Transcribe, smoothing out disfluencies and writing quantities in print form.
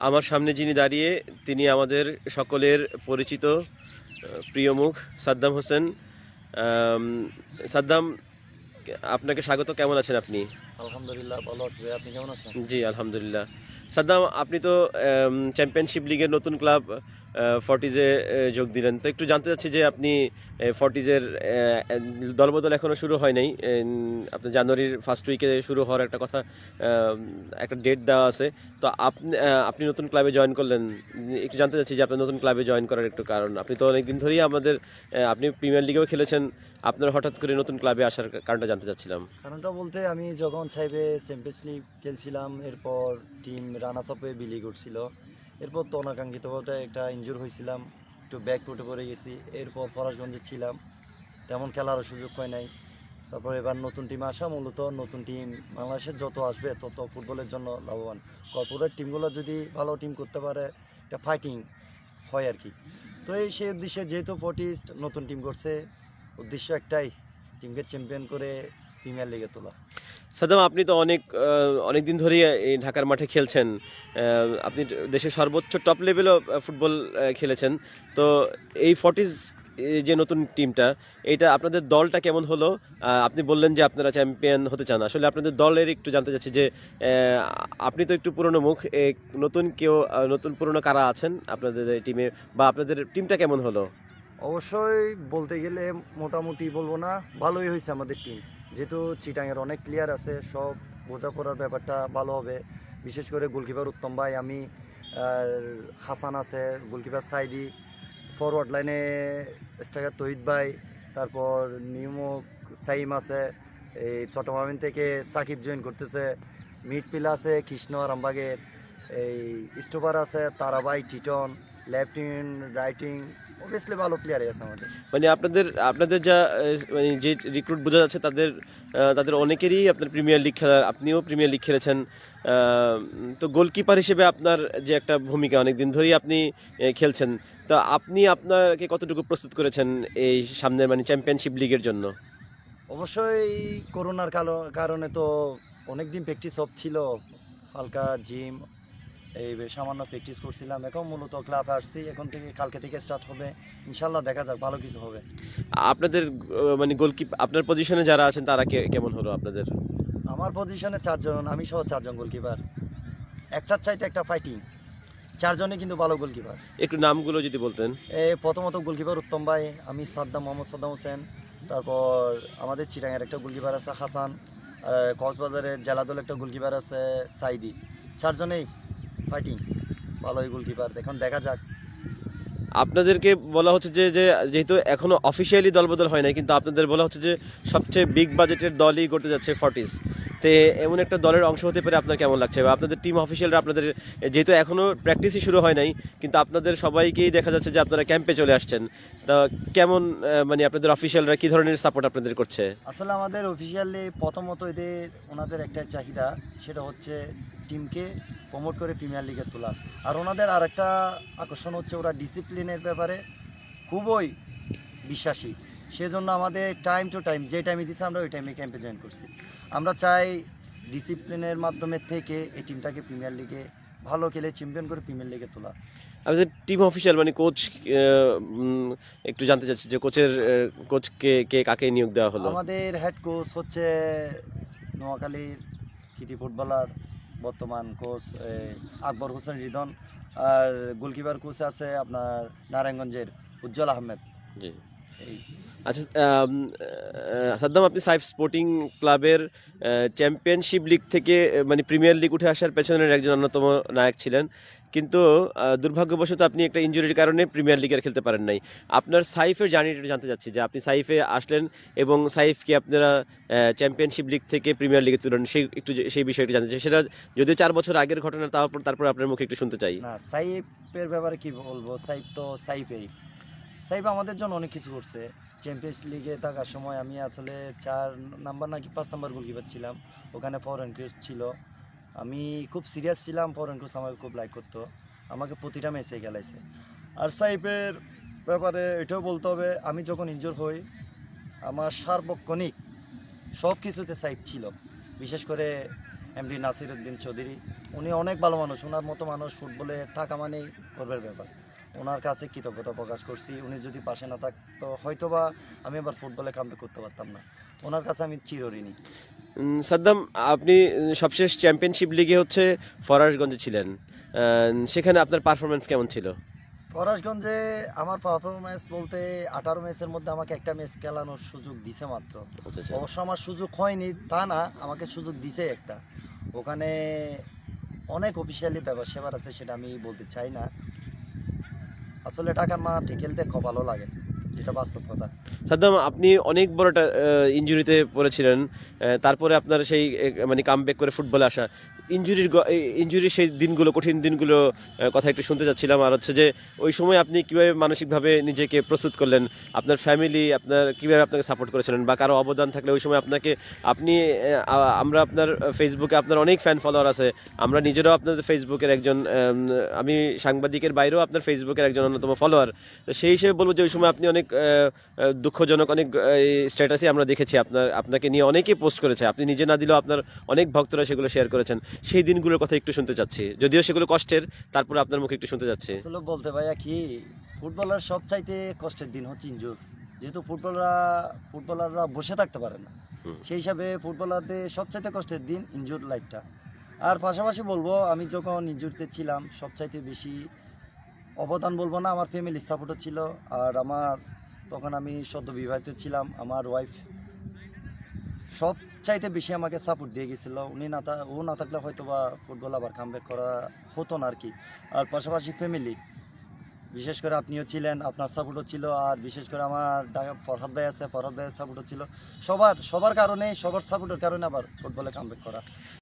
আমার সামনে যিনি দাঁড়িয়ে তিনি আমাদের সকলের পরিচিত প্রিয় মুখ সাদ্দাম হোসেন। আম, সাদ্দাম, আপনাকে স্বাগত। কেমন আছেন আপনি? আলহামদুলিল্লাহ ভালো আছি ভাই, আপনি কেমন আছেন? জি, আলহামদুলিল্লাহ। সাদ্দাম, আপনি তো চ্যাম্পিয়নশিপ লিগের নতুন ক্লাব ফর্টিজে যোগ দিলেন। তো একটু জানতে চাচ্ছি যে আপনি ফর্টিজের দলবদল এখনও শুরু হয় নাই। আপনার জানুয়ারির ফার্স্ট উইকে শুরু হওয়ার একটা কথা, একটা ডেট দেওয়া আছে। তো আপনি নতুন ক্লাবে জয়েন করলেন। একটু জানতে চাচ্ছি যে আপনার নতুন ক্লাবে জয়েন করার একটু কারণ। আপনি তো অনেকদিন ধরেই আমাদের, আপনি প্রিমিয়ার লিগেও খেলেছেন, আপনার হঠাৎ করে নতুন ক্লাবে আসার কারণটা জানতে চাচ্ছিলাম। কারণটা বলতে আমি যখন চাইবে চ্যাম্পিয়ন্স লিগ খেলছিলাম, এরপর টিম রানার্স আপে বিলি করছিল। এরপর তো অনাকাঙ্ক্ষিতভাবে একটা ইনজুর হয়েছিলাম, একটু ব্যাক ফুটে পড়ে গেছি। এরপর ফরাসগঞ্জে ছিলাম, তেমন খেলারও সুযোগ হয় নাই। তারপর এবার নতুন টিম আসা, মূলত নতুন টিম বাংলাদেশে যত আসবে তত ফুটবলের জন্য লাভবান। কর্পোরেট টিমগুলো যদি ভালো টিম করতে পারে, একটা ফাইটিং হয় আর কি। তো সেই উদ্দেশ্যে যেহেতু ফর্টিস্ট নতুন টিম করছে, উদ্দেশ্য একটাই, টিমকে চ্যাম্পিয়ন করে প্রিমিয়ার লিগে তোলা। সাদ্দাম, আপনি তো অনেক দিন ধরেই এই ঢাকার মাঠে খেলছেন। আপনি দেশের সর্বোচ্চ টপ লেভেলও ফুটবল খেলেছেন। তো এই ফর্টিজ যে নতুন টিমটা, এটা আপনাদের দলটা কেমন হলো? আপনি বললেন যে আপনারা চ্যাম্পিয়ন হতে চান। আসলে আপনাদের দলের একটু জানতে চাচ্ছি যে আপনি তো একটু পুরনো মুখ, নতুন পুরনো কারা আছেন আপনাদের টিমে, বা আপনাদের টিমটা কেমন হলো? অবশ্যই বলতে গেলে মোটামুটি বলবো না, ভালোই হয়েছে আমাদের টিম। যেহেতু চিটাংয়ের অনেক প্লেয়ার আছে, সব বোঝাপড়ার ব্যাপারটা ভালো হবে। বিশেষ করে গোলকিপার উত্তম ভাই, আমি আর হাসান আছে, গোলকিপার সাইদি, ফরওয়ার্ড লাইনে স্ট্রাইকার তহিদ ভাই, তারপর নিউমক সাইম আছে, এই চট্টগ্রাম থেকে সাকিব জয়েন করতেছে, মিডফিল্ড আছে কৃষ্ণ আরামবাগের, এই স্টোপার আছে তারাবাই টিটন, লেফট রাইটিং, অবভিয়াসলি ভালো প্লেয়ারই আছে আমাদের। মানে আপনাদের আপনাদের যা মানে যে রিক্রুট বোঝা যাচ্ছে, তাদের অনেকেরই আপনার প্রিমিয়ার লিগ খেলার, আপনিও প্রিমিয়ার লিগ খেলেছেন। তো গোলকিপার হিসেবে আপনার যে একটা ভূমিকা, অনেক দিন ধরেই আপনি খেলছেন। তো আপনি আপনাকে কতটুকু প্রস্তুত করেছেন এই সামনের মানে চ্যাম্পিয়নশিপ লিগের জন্য? অবশ্যই করোনার কারণে তো অনেক দিন প্র্যাকটিস অফ ছিল, হালকা জিম এই সামান্য প্র্যাকটিস করছিলাম। এখন মূলত ক্লাবে আসছি, এখন থেকে কালকে থেকে স্টার্ট হবে, ইনশাল্লাহ দেখা যাক ভালো কিছু হবে। আপনাদের মানে গোলকিপার, আপনার পজিশনে যারা আছেন তারা কেমন হলো আপনাদের? আমার পজিশনে চারজন, আমি সহ চারজন গোলকিপার, একটার চাইতে একটা ফাইটিং, চারজনই কিন্তু ভালো গোলকিপার। একটু নামগুলো যদি বলতেন। প্রথমত গোলকিপার উত্তম ভাই, আমি মোহাম্মদ সাদ্দাম হোসেন। তারপর আমাদের চিটাঙের একটা গোলকিপার আছে হাসান, কক্সবাজারের জেলা দল একটা গোলকিপার আছে সাইদি। চারজনেই ফাইটিং, ভালোই গোলকিপার, এখন দেখা যাক। আপনাদেরকে বলা হচ্ছে যে যে যেহেতু এখনো অফিসিয়ালি দলবদল হয় নাই, কিন্তু আপনাদের বলা হচ্ছে যে সবচেয়ে বিগ বাজেটের দলই করতে যাচ্ছে ফর্টিস। তো এমন একটা দলের অংশ হতে পারে আপনার কেমন লাগছে? বা আপনাদের টিম অফিসিয়ালরা আপনাদের, যেহেতু এখনো প্র্যাকটিসই শুরু হয় নাই, কিন্তু আপনাদের সবাইকেই দেখা যাচ্ছে যে আপনারা ক্যাম্পে চলে আসছেন। তা কেমন, মানে আপনাদের অফিসিয়ালরা কি ধরনের সাপোর্ট আপনাদের করছে? আসলে আমাদের অফিসিয়ালি প্রথমত ওনাদের একটা চাহিদা, সেটা হচ্ছে টিমকে প্রমোট করে প্রিমিয়ার লিগে তোলা। আর ওনাদের আরেকটা আকর্ষণ হচ্ছে ওরা ডিসিপ্লিনের ব্যাপারে খুবই বিশ্বাসী। সেজন্য আমাদের টাইম টু টাইম, যে টাইমে দিচ্ছে আমরা ওই টাইমে ক্যাম্পে জয়েন করছি। আমরা চাই ডিসিপ্লিনের মাধ্যমে থেকে এই টিমটাকে প্রিমিয়ার লিগে ভালো খেলে চ্যাম্পিয়ন করে প্রিমিয়ার লিগে তোলা। আমাদের টিম অফিসিয়াল মানে কোচ, একটু জানতে চাচ্ছি যে কোচ কে কে কাকে নিয়োগ দেওয়া হলো? আমাদের হেড কোচ হচ্ছে নোয়াখালীর কৃতি ফুটবলার, বর্তমান কোচ আকবর হোসেন রিদন। আর গোলকিপার কোচ আছে আপনার নারায়ণগঞ্জের উজ্জ্বল আহমেদ। জি। এই আচ্ছা, সাদ্দাম, আপনি সাইফ স্পোর্টিং ক্লাবের চ্যাম্পিয়নশিপ লিগ থেকে মানে প্রিমিয়ার লিগ উঠে আসার পেছনের একজন অন্যতম নায়ক ছিলেন, কিন্তু দুর্ভাগ্যবশত আপনি একটা ইনজুরির কারণে প্রিমিয়ার লিগের খেলতে পারেন নাই। আপনার সাইফের জার্নিটা জানতে চাচ্ছি, যে আপনি সাইফে আসলেন এবং সাইফকে আপনারা চ্যাম্পিয়নশিপ লিগ থেকে প্রিমিয়ার লিগে তুলেন, সেই বিষয়টি জানতে চাই। সেটা যদিও 4 বছর আগের ঘটনা, তারপর আপনার মুখে একটু শুনতে চাই। না, সাইফের ব্যাপারে কি বলবো, সাইফ তো সাইফেই। সাইফ আমাদের জন্য অনেক কিছু করছে। চ্যাম্পিয়ন্স লিগে থাকার সময় আমি আসলে 4 নাম্বার নাকি 5 নাম্বার গোলকিপার ছিলাম, ওখানে ফরেন কোচ ছিল। আমি খুব সিরিয়াস ছিলাম, ফরেন কোচ আমাকে খুব লাইক করতো, আমাকে প্রতিটা ম্যাচে খেলাইছে। আর সাইফের ব্যাপারে এটাও বলতে হবে, আমি যখন ইনজোর হই আমার সার্বক্ষণিক সব কিছুতে সাইফ ছিল। বিশেষ করে এমডি নাসিরউদ্দিন চৌধুরী। উনি অনেক ভালো মানুষ, ওনার মতো মানুষ ফুটবলে থাকা মানেই গর্বের ব্যাপার। ওনার কাছে কৃতজ্ঞতা প্রকাশ করছি। উনি যদি পাশে না থাকতো হয়তোবা আমি আবার ফুটবলে কামব্যাক করতে পারতাম না। ওনার কাছে আমি চিরঋণী। সাদ্দাম, আপনি সবশেষ চ্যাম্পিয়নশিপ লিগে হচ্ছে ফরাশগঞ্জে ছিলেন, সেখানে আপনার পারফরমেন্স কেমন ছিল? ফরাশগঞ্জে আমার পারফরমেন্স বলতে 18 ম্যাচের মধ্যে আমাকে একটা ম্যাচ খেলানোর সুযোগ দিছে মাত্র। আচ্ছা আচ্ছা। অবশ্য আমার সুযোগ হয়নি তা না, আমাকে সুযোগ দিছে একটা। ওখানে অনেক অফিসিয়ালি ব্যাপার স্যাপার আছে, সেটা আমি বলতে চাই না। আসলে ঢাকার মাঠে খেলতে খুব ভালো লাগে, যেটা বাস্তব কথা। সাদ্দাম, আপনি অনেক বড় একটা ইনজুরিতে পড়েছিলেন, তারপরে আপনার সেই মানে কামব্যাক করে ফুটবলে আসা, ইনজুরির সেই দিনগুলো, কঠিন দিনগুলো কথা একটু শুনতে চাচ্ছিলাম। আর হচ্ছে যে ওই সময় আপনি কিভাবে মানসিকভাবে নিজেকে প্রস্তুত করলেন, আপনার ফ্যামিলি আপনার কিভাবে আপনাকে সাপোর্ট করেছিলেন, বা কারো অবদান থাকলে ওই সময় আপনাকে আমরা আপনার ফেসবুকে আপনার অনেক ফ্যান ফলোয়ার আছে, আমরা নিজেরাও আপনাদের ফেসবুকের একজন, আমি সাংবাদিকের বাইরেও আপনার ফেসবুকের একজন অন্যতম ফলোয়ার। তো সেই হিসেবে বলবো যে ওই সময় আপনি অনেক দুঃখজনক অনেক স্ট্যাটাসই আমরা দেখেছি, আপনাকে নিয়ে অনেকেই পোস্ট করেছে, আপনি নিজে না দিলেও আপনার অনেক ভক্তরা সেগুলো শেয়ার করেছেন। সেই দিনগুলোর কথা একটু শুনতে চাচ্ছি, যদিও সেগুলো কষ্টের, তারপরে আপনার মুখে একটু শুনতে যাচ্ছি। আসলে বলতে ভাইয়া কি, ফুটবলার সবচাইতে কষ্টের দিন হচ্ছে ইনজুর। যেহেতু ফুটবলাররা বসে থাকতে পারে না, হুম। সেই হিসাবে ফুটবলারদের সবচাইতে কষ্টের দিন ইনজুর লাইফটা। আর পাশাপাশি বলবো, আমি যখন ইনজুরিতে ছিলাম সবচাইতে বেশি অবদান বলবো না, আমার ফ্যামিলির সাপোর্টও ছিল। আর তখন আমি সদ্য বিবাহিত ছিলাম, আমার ওয়াইফ সবচাইতে বেশি আমাকে সাপোর্ট দিয়ে গেছিলো। ও না থাকলে হয়তো বা ফুটবল আবার কামব্যাক করা হতো না আর কি। আর পাশাপাশি ফ্যামিলি, বিশেষ করে আপনিও ছিলেন, আপনার সাপোর্টও ছিল। আর বিশেষ করে আমার ফরহাদ ভাই আছে, ফরহাদ ভাইয়ের সাপোর্টও ছিল। সবার কারণে, সবার সাপোর্টের কারণে আবার ফুটবলে কামব্যাক করা।